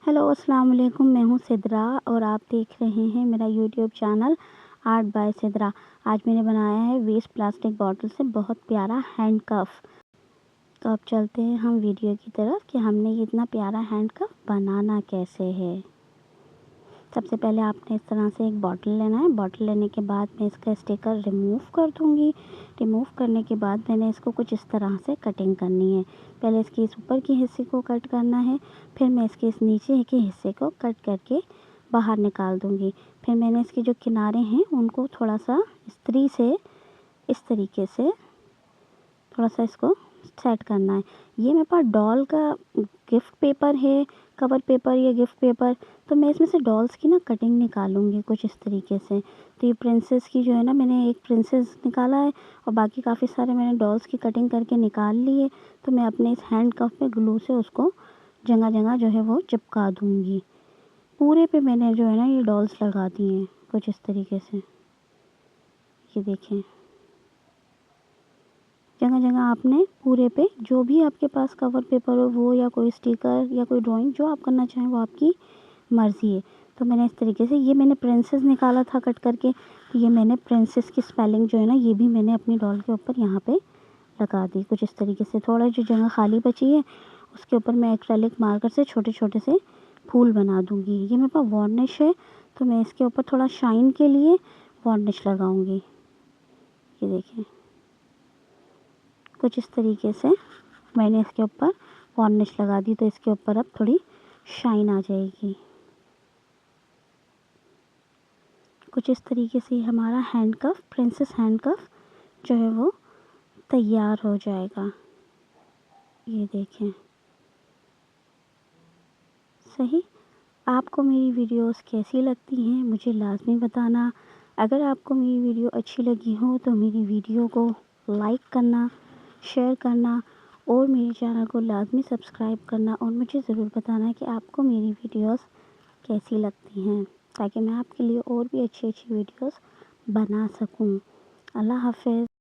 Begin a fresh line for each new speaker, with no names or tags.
Hello अस्सलाम वालेकुम, मैं हूँ सिद्रा और आप देख रहे हैं मेरा YouTube channel art bye Sidra. आज मैंने बनाया है वेस्ट प्लास्टिक बॉटल से बहुत प्यारा हैंड कफ। तो अब चलते हैं हम वीडियो की तरफ कि हमने ये इतना प्यारा हैंड कफ बनाना कैसे है। सबसे पहले आपने इस तरह से एक बॉटल लेना है। बॉटल लेने के बाद मैं इसका स्टिकर रिमूव कर दूँगी। रिमूव करने के बाद मैंने इसको कुछ इस तरह से कटिंग करनी है। पहले इसके इस ऊपर के हिस्से को कट करना है, फिर मैं इसके इस नीचे के हिस्से को कट करके बाहर निकाल दूँगी। फिर मैंने इसके जो किनारे हैं उनको थोड़ा सा इस्त्री से इस तरीके से थोड़ा सा इसको सेट करना है। ये मेरे पास डॉल का गिफ्ट पेपर है, कवर पेपर या गिफ्ट पेपर, तो मैं इसमें से डॉल्स की ना कटिंग निकालूंगी कुछ इस तरीके से। तो ये प्रिंसेस की जो है ना, मैंने एक प्रिंसेस निकाला है और बाकी काफ़ी सारे मैंने डॉल्स की कटिंग करके निकाल ली है। तो मैं अपने इस हैंड कफ पे ग्लू से उसको जगह जगह जो है वो चिपका दूँगी। पूरे पे मैंने जो है ना ये डॉल्स लगा दी हैं कुछ इस तरीके से। ये देखें, जगह जगह आपने पूरे पे जो भी आपके पास कवर पेपर हो वो, या कोई स्टिकर या कोई ड्राइंग जो आप करना चाहें वो आपकी मर्ज़ी है। तो मैंने इस तरीके से, ये मैंने प्रिंसेस निकाला था कट करके, तो ये मैंने प्रिंसेस की स्पेलिंग जो है ना ये भी मैंने अपनी डॉल के ऊपर यहाँ पे लगा दी कुछ इस तरीके से। थोड़ा जो जगह खाली बची है उसके ऊपर मैं एक्रेलिक मार्कर से छोटे छोटे से फूल बना दूँगी। ये मेरे पास वार्निश है तो मैं इसके ऊपर थोड़ा शाइन के लिए वार्निश लगाऊँगी। ये देखें, कुछ इस तरीके से मैंने इसके ऊपर वार्निश लगा दी, तो इसके ऊपर अब थोड़ी शाइन आ जाएगी। कुछ इस तरीके से हमारा हैंड कफ, प्रिंसेस हैंड कफ जो है वो तैयार हो जाएगा। ये देखें, सही। आपको मेरी वीडियोस कैसी लगती हैं मुझे लाज़मी बताना। अगर आपको मेरी वीडियो अच्छी लगी हो तो मेरी वीडियो को लाइक करना, शेयर करना और मेरे चैनल को लाज़मी सब्सक्राइब करना, और मुझे ज़रूर बताना कि आपको मेरी वीडियोस कैसी लगती हैं, ताकि मैं आपके लिए और भी अच्छी अच्छी वीडियोस बना सकूं। अल्लाह हाफ़िज़।